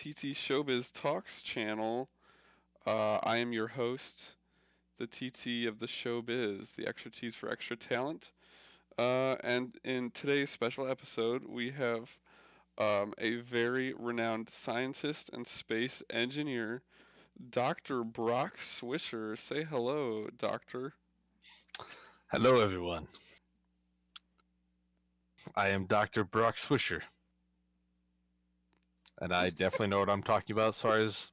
TT Showbiz Talks channel. I am your host, the TT of the Showbiz, the extra T's for extra talent. And in today's special episode, we have a very renowned scientist and space engineer, Dr. Brock Swisher. Say hello, Doctor. Hello, everyone. I am Dr. Brock Swisher, and I definitely know what I'm talking about as far as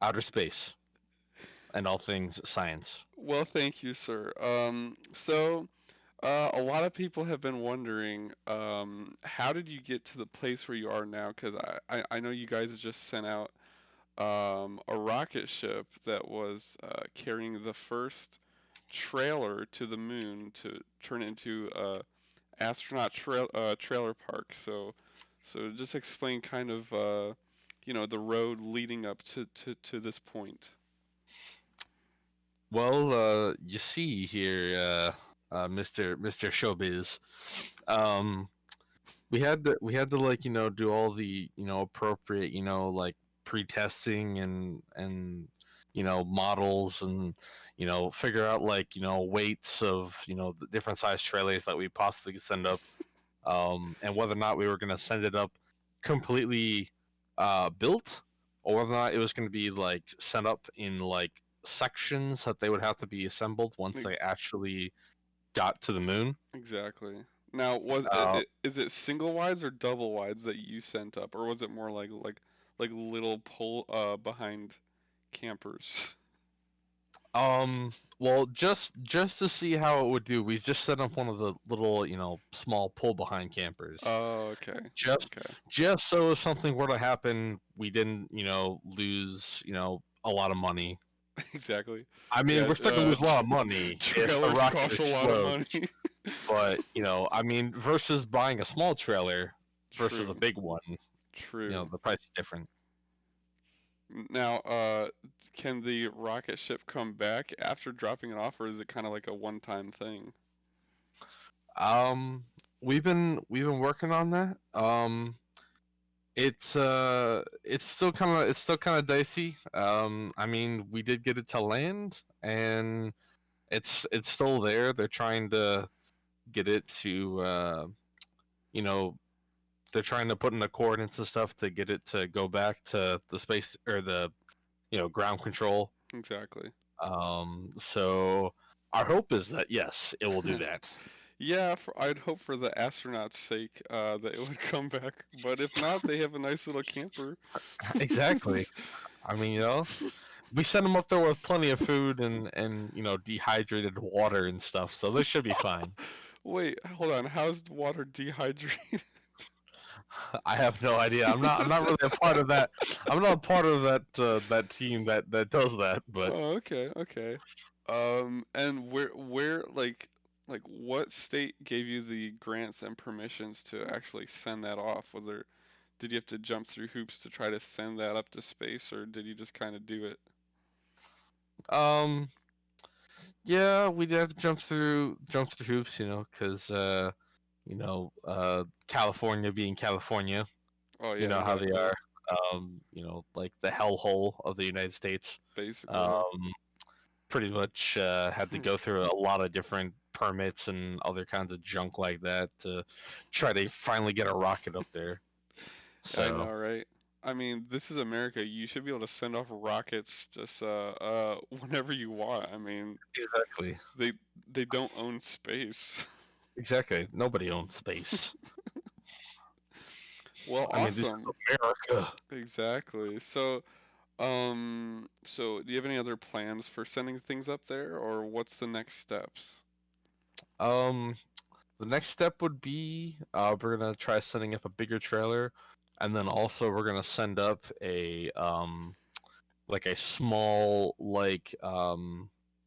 outer space and all things science. Well, thank you, sir. A lot of people have been wondering, how did you get to the place where you are now? Because I know you guys have just sent out a rocket ship that was carrying the first trailer to the moon to turn into a trailer park. So just explain kind of the road leading up to this point. Well, you see here, Mr. Showbiz, um, we had to do all the appropriate like pre-testing and models and figure out weights of the different size trailers that we possibly could send up, and whether or not we were going to send it up completely built, or whether or not it was going to be sent up in sections that they would have to be assembled once E- they actually got to the moon. Exactly. Now, Uh, is it single wides or double wides that you sent up, or was it more like little pull behind campers? well, just to see how it would do, we just set up one of the little, small pull behind campers. Oh, okay, Just okay, just so if something were to happen, we didn't, lose, a lot of money. exactly. I mean, Yeah, we're still gonna lose a lot of money if the trailers rocket cost a lot of money. explodes. But, I mean, versus buying a small trailer versus a True, big one, true. the price is different. Now, can the rocket ship come back after dropping it off, or is it kind of like a one-time thing? Um, we've been working on that. It's still kind of dicey. I mean, we did get it to land, and it's still there. They're trying to get it to you know they're trying to put in the coordinates and stuff to get it to go back to the space or the ground control. Exactly. So our hope is that yes, it will do that. Yeah, I'd hope for the astronauts' sake that it would come back. But if not, they have a nice little camper. Exactly. I mean, we send them up there with plenty of food and dehydrated water and stuff, so they should be fine. Wait, hold on. How's the water dehydrated? I have no idea. I'm not really a part of that. I'm not a part of that team that does that. But Oh, okay, okay. And where like what state gave you the grants and permissions to actually send that off? Did you have to jump through hoops to try to send that up to space, or did you just kind of do it? um, yeah, we did have to jump through hoops, because California being California, Oh you yeah, know how they exactly. are. Like the hellhole of the United States. Basically. Um, Pretty much had to go through a lot of different permits and other kinds of junk like that to try to finally get a rocket up there. I know, So right? I mean, this is America. You should be able to send off rockets just whenever you want. I mean, exactly, they they don't own space. exactly. Nobody owns space. Well, I mean, this awesome. is America. Exactly. So do you have any other plans for sending things up there, or what's the next steps? Um, the next step would be we're gonna try sending up a bigger trailer, and then also we're gonna send up a like a small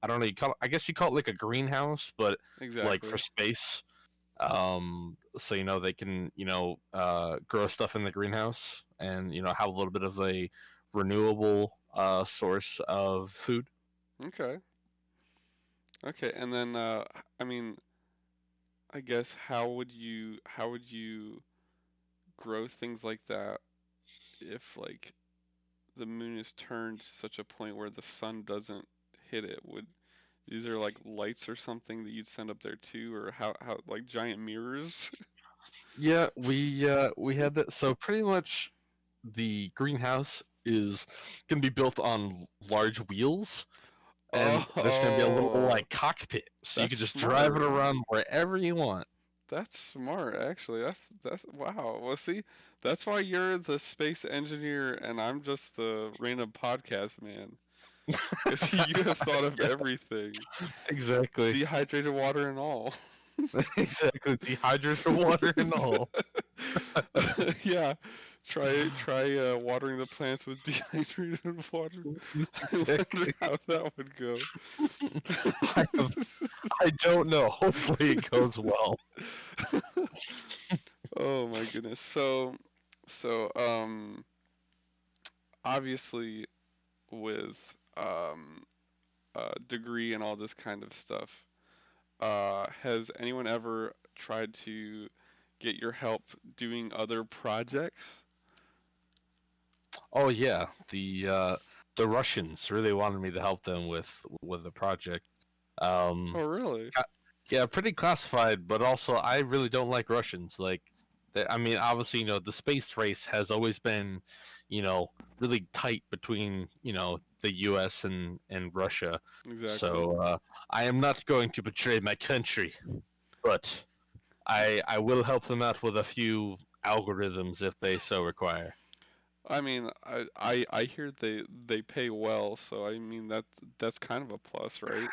I don't know, I guess you call it like a greenhouse, but like for Exactly. space. So they can grow stuff in the greenhouse and have a little bit of a renewable source of food. Okay. Okay. And then I mean, I guess how would you grow things like that if like the moon is turned to such a point where the sun doesn't hit it? Would Is there like lights or something that you'd send up there too, or how like giant mirrors? Yeah, we had that. So pretty much, the greenhouse is gonna be built on large wheels, and there's gonna be a little Oh, like cockpit, so you that's can just drive it smart. around wherever you want. That's smart, actually. That's wow. Well, see, that's why you're the space engineer and I'm just the random podcast man. Because you have thought of Yeah, everything, exactly, dehydrated water and all. exactly. Dehydrated water and all. Yeah, try watering the plants with dehydrated water. I wonder Exactly. how that would go. I have, I don't know. Hopefully it goes well. Oh my goodness. So obviously with degree and all this kind of stuff, has anyone ever tried to get your help doing other projects? Oh yeah, the Russians really wanted me to help them with the project. Oh Um, really? ca- yeah, pretty classified, but also I really don't like Russians. Like, I mean, obviously, the space race has always been, really tight between, the U.S. and Russia. Exactly. So I am not going to betray my country, but I will help them out with a few algorithms if they so require. I mean, I hear they pay well, so I mean that's kind of a plus, right?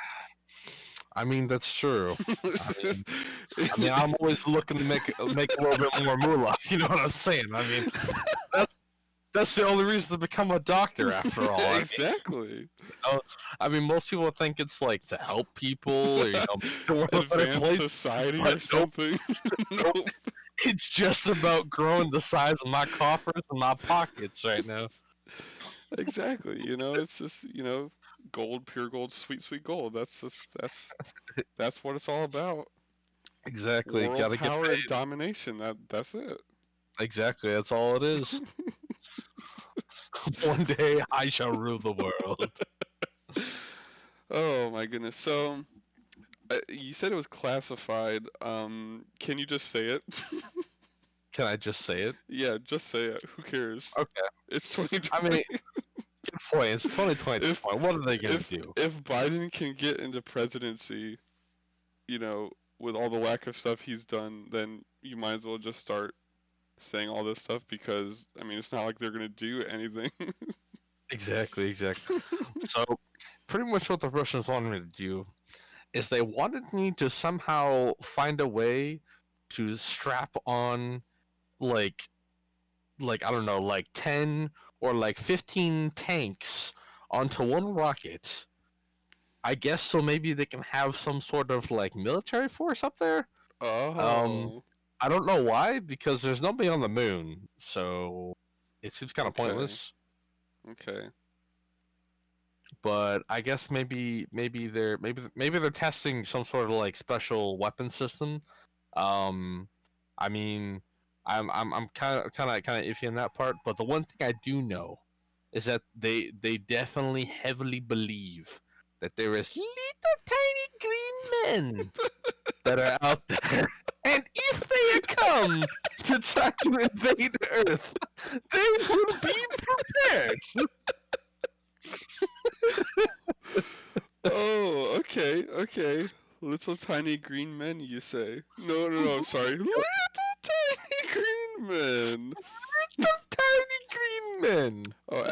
I mean, that's true. I mean, I'm always looking to make a little bit more moolah. You know what I'm saying? I mean, that's that's the only reason to become a doctor, after all. Exactly. Know, I mean, most people think it's like to help people or make the world a better Advanced place, society but or nope, something. nope. Nope. It's just about growing the size of my coffers and my pockets right now. Exactly. It's just, gold, pure gold, sweet, sweet gold. That's what it's all about. Exactly. World Gotta get power and paid. domination. That's it. Exactly. That's all it is. One day I shall rule the world. Oh my goodness. So, you said it was classified. Can you just say it? Can I just say it? Yeah, just say it. Who cares? Okay. It's I 2020. mean, good point. It's 2020 at this If point. What are they gonna if do? if Biden can get into presidency, you know, with all the lack of stuff he's done, then you might as well just start saying all this stuff because I mean it's not like they're gonna do anything. Exactly. Exactly. So, pretty much what the Russians wanted me to do is they wanted me to somehow find a way to strap on like I don't know, like 10 or like 15 tanks onto one rocket. I guess so maybe they can have some sort of like military force up there. Um Oh, I don't know why, because there's nobody on the moon, so it seems kind of okay, pointless. okay, But I guess maybe they're testing some sort of like special weapon system. Um, I mean, I'm kind of iffy on that part. But the one thing I do know is that they definitely heavily believe that there is little tiny green men that are out there, and if they come to try to invade Earth, they will be prepared. oh, okay, okay. Little tiny green men, you say? No, no, no. Sorry, little tiny green men. Tiny green men. Oh,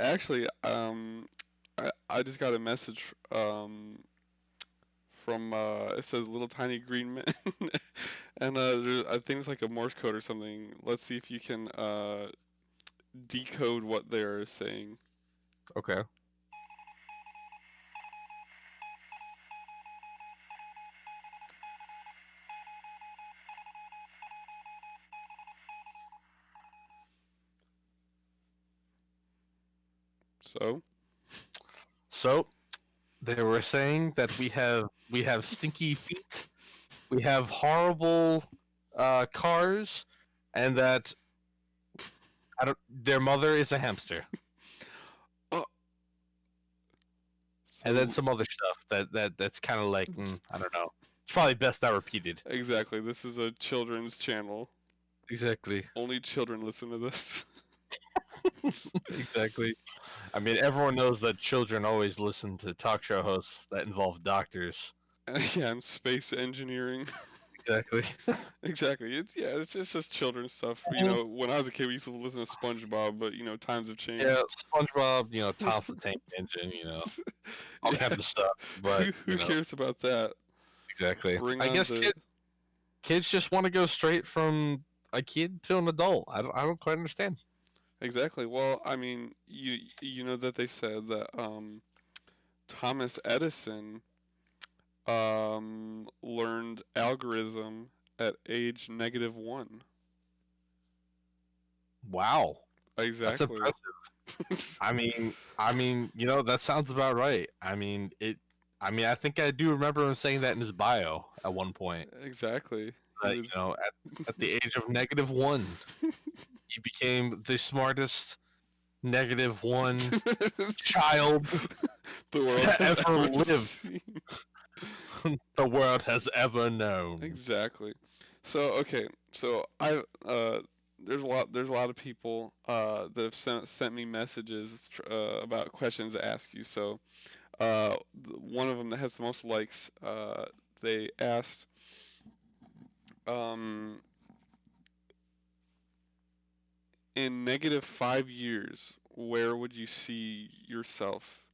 actually, I just got a message from it says little tiny green men, and I think it's like a Morse code or something. Let's see if you can decode what they're saying. Okay. So, So they were saying that we have stinky feet, we have horrible cars, and that I don't. Their mother is a hamster. and then So some other stuff that's kind of like I don't know. It's probably best not repeated. exactly, this is a children's channel. Exactly. Only children listen to this. Exactly. I mean, everyone knows that children always listen to talk show hosts that involve doctors. Yeah, and space engineering. Exactly. Exactly. It's just children's stuff. You Mhm. know, when I was a kid, we used to listen to SpongeBob, but you know, times have Yeah, changed. SpongeBob, Thompson Tank Engine, all Yeah. kinds of stuff. But Who cares about that? exactly. Bring I on guess the kids just want to go straight from a kid to an adult. I don't quite understand. exactly. Well, I mean, you know that they said that Thomas Edison learned algorithm at age -1. Wow, that's Exactly. impressive. That sounds about right. I think I do remember him saying that in his bio at one point. Exactly. He That was at the age of -1, he became the smartest -1 child the world to has ever ever lived seen. the world has ever known. Exactly. So okay, so I there's a lot of people that have sent me messages about questions to ask you. So one of them that has the most likes, they asked, um, in -5 years, where would you see yourself?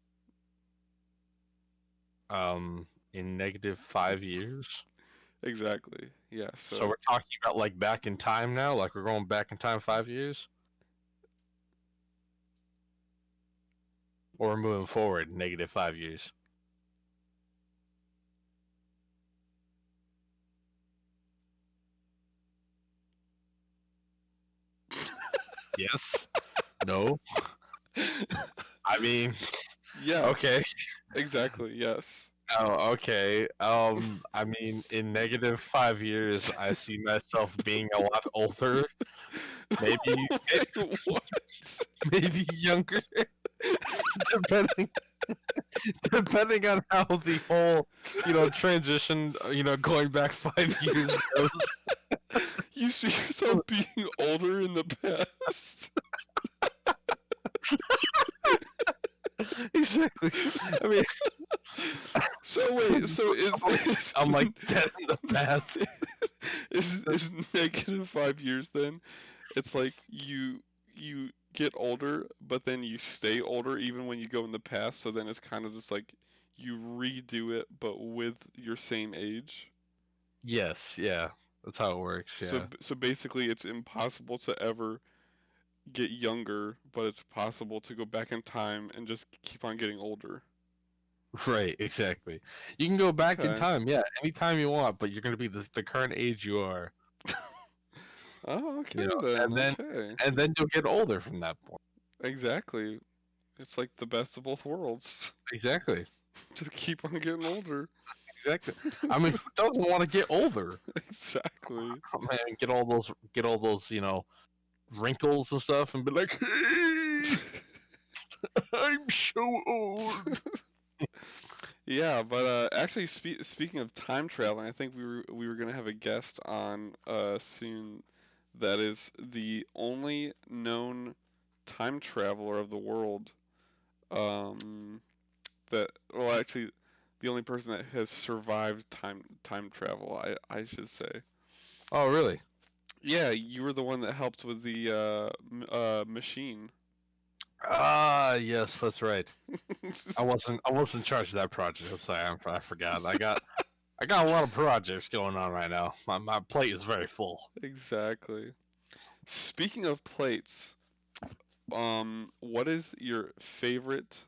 In -5 years. Exactly. Yeah. So So we're talking about like back in time now, like we're going back in time 5 years, or we're moving forward -5 years. Yes. No. I mean, okay. yes. Exactly. Yes. Oh, okay. In -5 years, I see myself being a lot older, maybe, Wait, what? maybe younger, depending depending on how the whole, transition, going back 5 years goes. You see yourself being older in the past? Exactly. I mean, So wait, so I'm like dead in the past. is -5 years then? It's like you get older, but then you stay older even when you go in the past. So then it's kind of just like you redo it, but with your same age. Yes, yeah, that's how it works. So Yeah, so basically, it's impossible to ever get younger, but it's possible to go back in time and just keep on getting older. right, exactly. You can go back in Okay. time, yeah, anytime you want, but you're gonna be the current age you are, Oh, you okay know, then. and then Okay. and then you'll get older from that point. Exactly. It's like the best of both worlds. Exactly, Just keep on getting older. exactly. I mean, who doesn't want to get older? Exactly. Oh, man, get all those, wrinkles and stuff, and be like, hey, I'm so old. Yeah, but actually, speaking of time traveling, I think we were gonna have a guest on soon. That is the only known time traveler of the world. Um, that well, actually, the only person that has survived time travel. I should say. Oh, really? Yeah, you were the one that helped with the machine. Ah, yes, that's right. I wasn't in charge of that project. I'm sorry, I forgot. I got a lot of projects going on right now. My plate is very full. Exactly. Speaking of plates, what is your favorite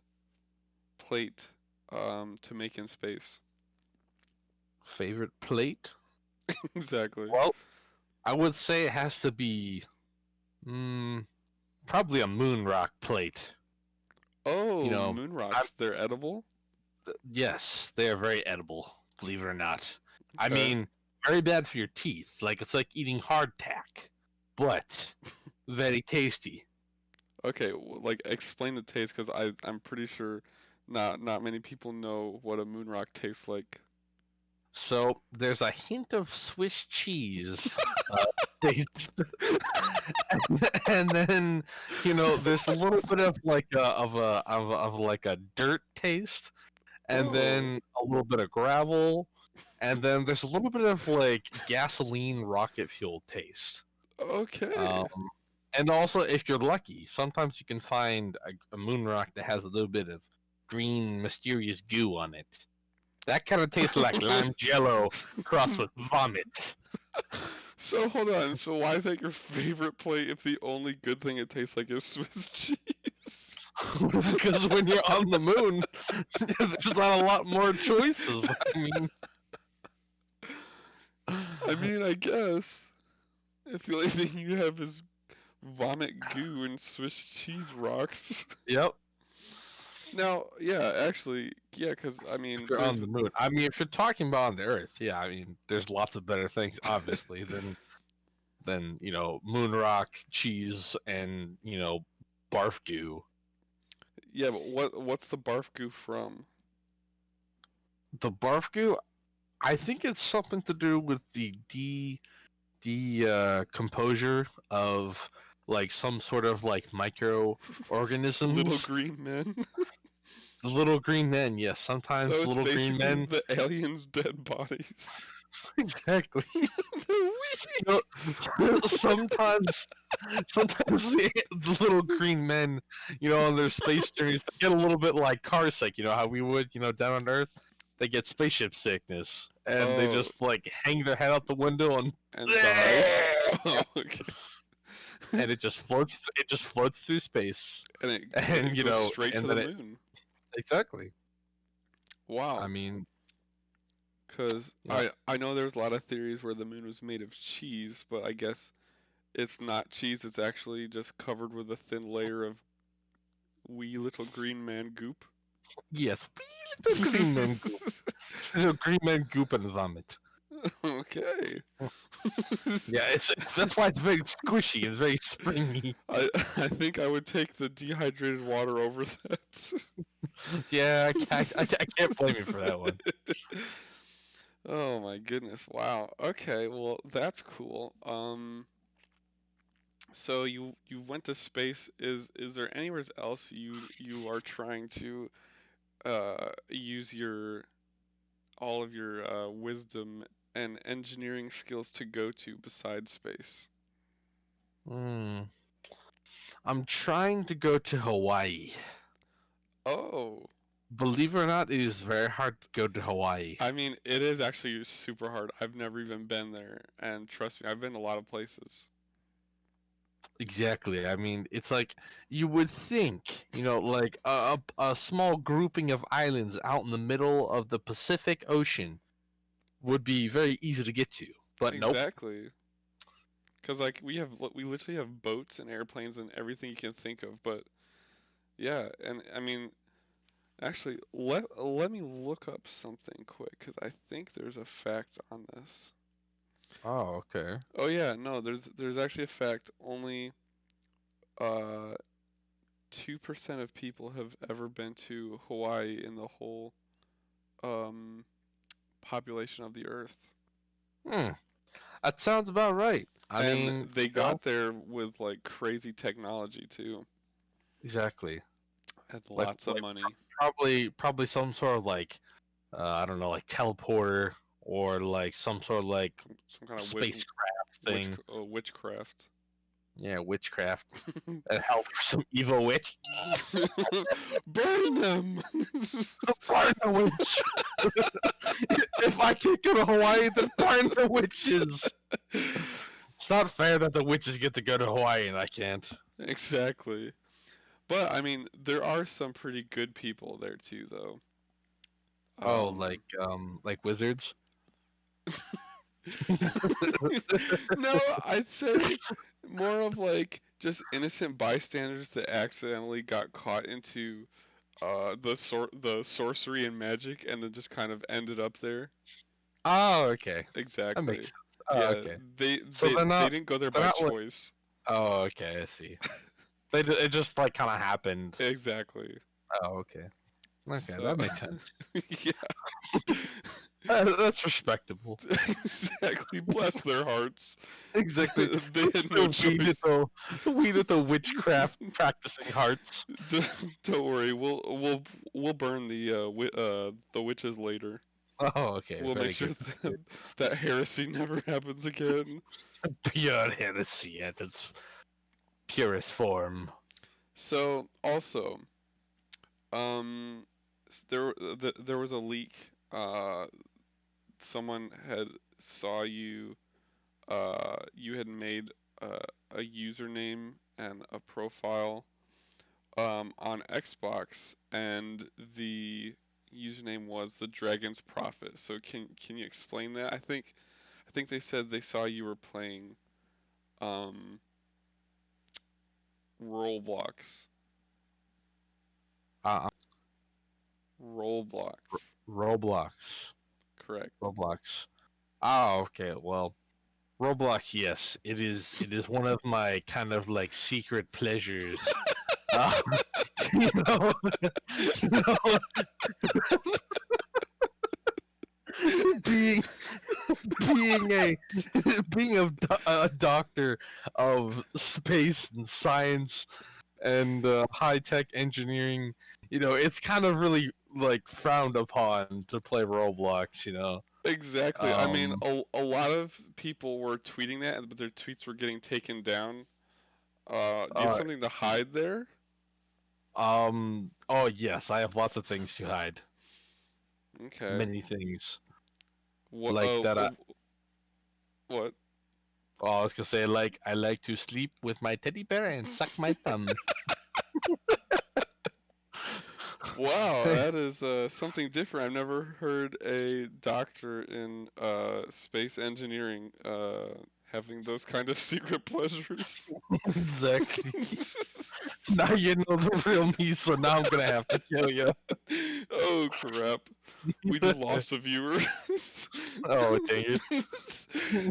plate to make in space? Favorite plate? Exactly. Well, I would say it has to be, probably a moon rock plate. You Oh, know, moon I'm rocks, they're edible? yes, they are very edible. Believe it or not. I Okay. mean, very bad for your teeth. Like it's like eating hardtack, but very tasty. Okay, like explain the taste because I'm pretty sure Not many people know what a moon rock tastes like. So there's a hint of Swiss cheese taste, and then there's a little bit of like of like a dirt taste, and Oh, then a little bit of gravel, and then there's a little bit of like gasoline rocket fuel taste. okay. Um, and also, if you're lucky, sometimes you can find a moon rock that has a little bit of green mysterious goo on it. That kind of tastes like lime jello crossed with vomit. So hold on. So why is that your favorite plate if the only good thing it tastes like is Swiss cheese? Because when you're on the moon, there's not a lot more choices. I mean, I mean, I guess if the only thing you have is vomit goo and Swiss cheese rocks. yep. Now, yeah, actually, yeah, because I If mean, you're there's on the moon, I mean, if you're talking about on the Earth, yeah, I mean, there's lots of better things, obviously, than moon rock cheese and barf goo. yeah, but what's the barf goo from? The barf goo, I think it's something to do with the composure of like some sort of like Little microorganisms. green men. The little green men, yes, So sometimes it's little green basically men. the aliens' dead bodies. Exactly. They're You sometimes the little green men, on their space journeys, they get a little bit like car sick. You know how we would, down on Earth, they get spaceship sickness, and they Oh, just like hang their head out the window and and die? Oh, okay. and it just floats. It just floats through space, And it and goes straight to and the then it moon. exactly. I Wow. mean, Because you know, I know there's a lot of theories where the moon was made of cheese, but I guess it's not cheese. It's actually just covered with a thin layer of wee little green man goop. yes, little green men goop, little green men goop and vomit. Okay. Yeah, it's that's why it's very squishy. It's very springy. I think I would take the dehydrated water over that. Yeah, I can't blame you for that one. Oh my goodness. Wow. Okay, well that's cool. So you went to space. Is there anywhere else you are trying to use your all of your wisdom and engineering skills to go to besides space? Hmm. I'm trying to go to Hawaii. Oh, Believe it or not, it is very hard to go to Hawaii. I mean, it is actually super hard. I've never even been there, and trust me, I've been a lot of places. Exactly. I mean, it's like you would think, like a small grouping of islands out in the middle of the Pacific Ocean would be very easy to get to. But nope. Exactly. Because like we literally have boats and airplanes and everything you can think of, but yeah, and I mean, actually, let me look up something quick because I think there's a fact on this. Oh, okay. Oh yeah, no, there's actually a fact. Only 2% of people have ever been to Hawaii in the whole um population of the Earth, Hmm. That sounds about right. I and mean, they got there with like crazy technology too, exactly. and Like lots of like money, probably some sort of like I don't know, like teleporter or like some sort of like some kind of spacecraft thing. witchcraft. Yeah, witchcraft. That help some evil witch. Burn them! Burn the witch. If I can't go to Hawaii, then burn the witches. It's not fair that the witches get to go to Hawaii and I can't. Exactly. But I mean, there are some pretty good people there too, though. Oh, Um, like wizards. no, I'd say more of like just innocent bystanders that accidentally got caught into the sorcery and magic and then just kind of ended up there. Oh, okay. That makes Exactly. sense. Oh, Yeah, okay. they So they they didn't go there they're by not like. choice. Oh, okay. I see. It just like kind of happened. Exactly. Oh, okay. Okay, So that makes sense. yeah. That's respectable. Exactly. Bless their hearts. Exactly. They had no choice. Weed at the witchcraft practicing hearts. Don't worry. We'll burn the witches later. Oh, okay, We'll make very sure good. that that heresy never happens again. Pure heresy at its purest form. So also, there was a leak. Someone had saw you. You had made a username and a profile on Xbox, and the username was the Dragon's Prophet. So can you explain that? I think they said they saw you were playing um, Roblox. Uh, Roblox. Roblox. Correct. Roblox. Oh, okay. Well, Roblox, yes, it is. It is one of my kind of like secret pleasures. Uh, you know, you know, being being a being a doctor of space and science and high tech engineering, it's kind of really like frowned upon to play Roblox. Exactly. I mean, Um, a lot of people were tweeting that, but their tweets were getting taken down. Do you have uh, something to hide there? oh yes, I have lots of things to hide. Okay. Many things What? like that. What? Oh, I was gonna say like I like to sleep with my teddy bear and suck my thumb. Wow, that is something different. I've never heard a doctor in space engineering having those kind of secret pleasures. Exactly. Now you know the real me, so now I'm gonna have to kill you. Oh crap. We just lost a viewer. Oh dang it.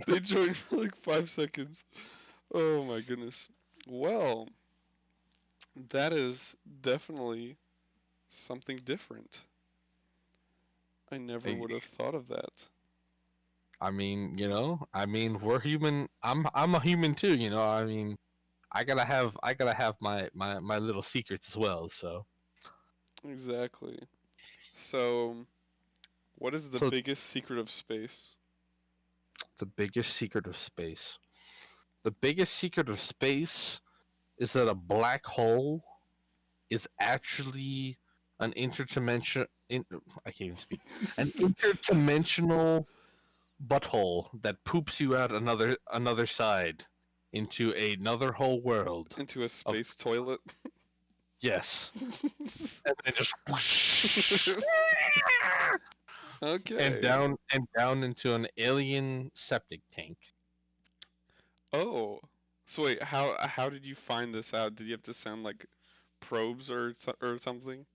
They joined for like 5 seconds. Oh my goodness. Well, that is definitely something different. I never I would have thought of that. I mean, we're human. I'm a human too. I gotta have my little secrets as well. So Exactly. So, what is the so biggest secret of space? the biggest secret of space. The biggest secret of space is that a black hole is actually an interdimension. I can't even speak. An interdimensional butthole that poops you out another side into another whole world Into a of space toilet? yes, and then just whoosh, Okay. and down into an alien septic tank. Oh. So wait, how did you find this out? Did you have to send like probes or something?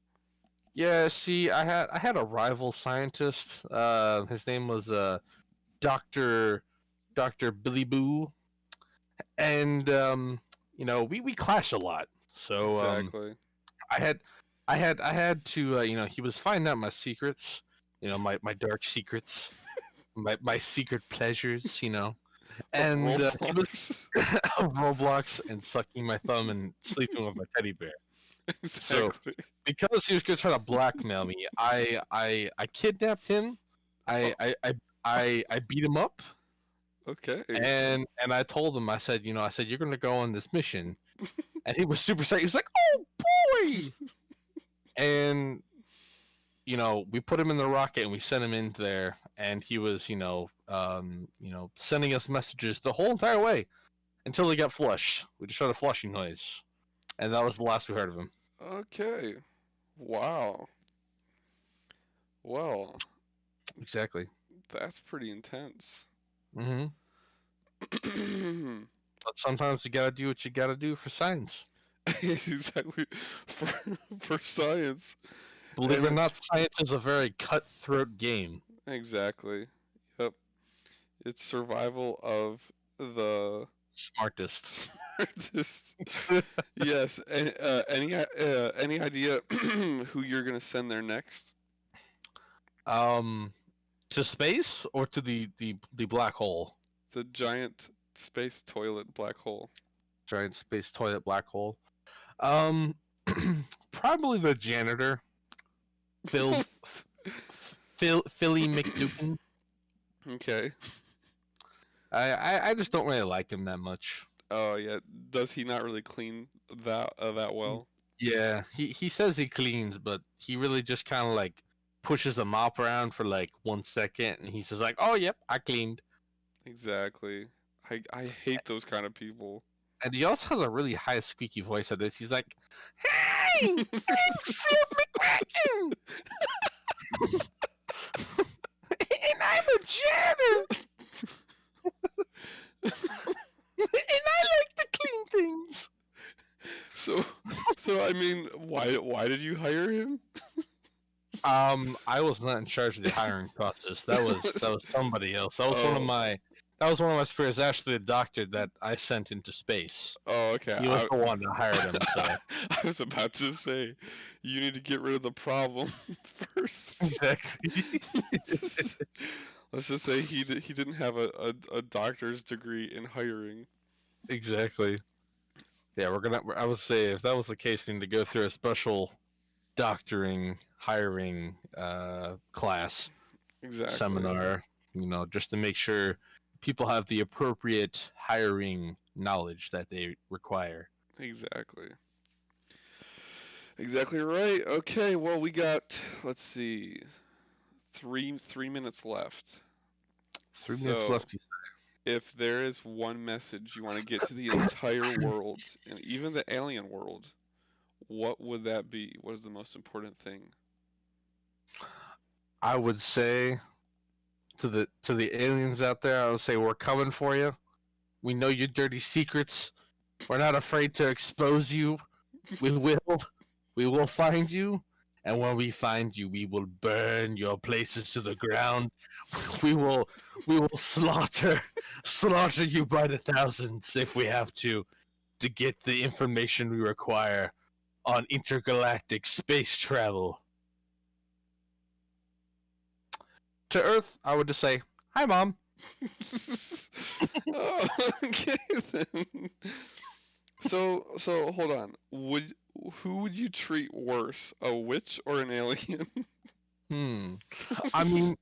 Yeah, see, I had a rival scientist. His name was Doctor Billy Boo, and we clash a lot. So Exactly. I had I had to he was finding out my secrets, my dark secrets, my secret pleasures, Of and he was Roblox. Roblox and sucking my thumb and sleeping with my teddy bear. So Exactly. because he was gonna try to blackmail me, I kidnapped him. Oh, I beat him up, okay. and I told him, I said you're gonna go on this mission, and he was super excited. He was like, "Oh boy!" And we put him in the rocket and we sent him in there, and he was, sending us messages the whole entire way until he got flushed. We just heard a flushing noise, and that was the last we heard of him. Okay. Wow. Well, Exactly. that's pretty intense. hmm But sometimes you gotta do what you gotta do for science. Exactly. For for science. Believe it or And not, science is a very cutthroat game. exactly. Yep. It's survival of the Smartest. Smartest. Yes. Any idea who you're gonna send there next? um, to space or to the black hole? The giant space toilet black hole. Giant space toilet black hole. Um, probably the janitor, Phil, Philly McDukin. Okay. I just don't really like him that much. Oh yeah. Does he not really clean that well? Yeah, he says he cleans, but he really just kind of like pushes the mop around for like 1 second, and he's just like, "Oh, yep, I cleaned." Exactly. I hate those kind of people. And he also has a really high squeaky voice on this. He's like, "Hey, I'm Phil McCracken, and I'm a janitor, and I like to clean things." So, I mean, why did you hire him? I was not in charge of the hiring process. That was somebody else. That was Oh, that was one of my spirits. Actually, the doctor that I sent into space. oh, okay. He was the one that hired him. So I was about to say, you need to get rid of the problem first. exactly, Let's just say he didn't have a doctor's degree in hiring. exactly. Yeah, I would say if that was the case, we need to go through a special doctoring hiring class Exactly. seminar. Just to make sure people have the appropriate hiring knowledge that they require. Exactly. Exactly right. Okay, well we got, let's see, three minutes left. 3 minutes So left. if there is one message you want to get to the entire world and even the alien world, what would that be? What is the most important thing? I would say to the aliens out there, I would say we're coming for you. We know your dirty secrets. We're not afraid to expose you. We will. We will find you. And when we find you, we will burn your places to the ground. We will slaughter you by the thousands if we have to get the information we require on intergalactic space travel. To Earth, I would just say, "Hi, Mom." Oh, okay then. So hold on. Who would you treat worse, a witch or an alien? Hmm. I mean,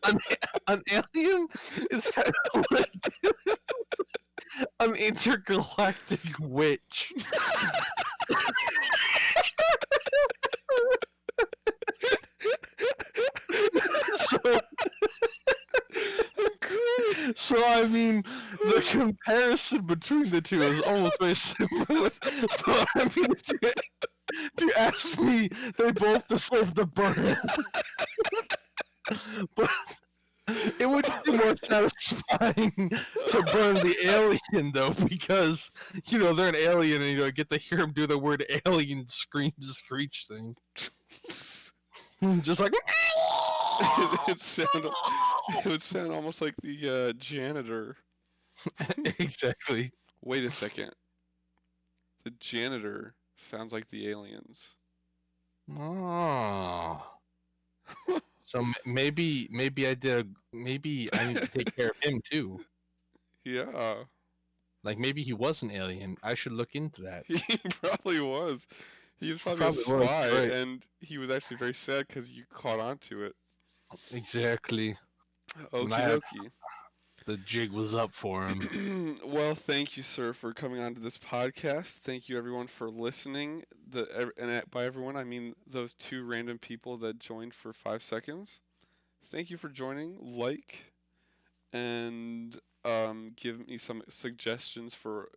an, an alien is kind of like an intergalactic witch. So, I'm crying. so I mean, the comparison between the two is almost very similar. So I mean, if you ask me, they both deserve the burn. But it would be more satisfying to burn the alien though, because they're an alien, and get to hear them do the word alien scream screech thing, just like. It sound it would sound almost like the janitor. Exactly. Wait a second. The janitor sounds like the aliens. Oh. So maybe I need to take care of him too. Yeah, Like maybe he was an alien. I should look into that. he probably was. He was He probably a probably was, spy, right? and he was actually very sad because you caught on to it. Exactly. And Okie dokie. the jig was up for him. Well, thank you, sir, for coming on to this podcast. Thank you, everyone, for listening. By everyone, I mean those two random people that joined for 5 seconds. Thank you for joining. Like and give me some suggestions for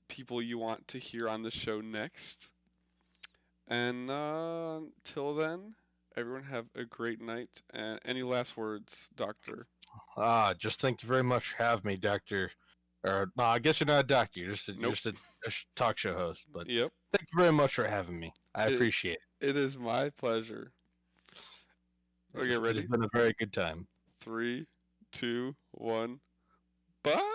people you want to hear on the show next. And till then, everyone have a great night. And any last words, Doctor? Just thank you very much for having me, Doctor. Or no, I guess you're not a doctor. You're Nope. just a talk show host. But Yep. thank you very much for having me. I It appreciate it is my pleasure. it. Okay, It has ready? been a very good time. 3, 2, 1. Bye.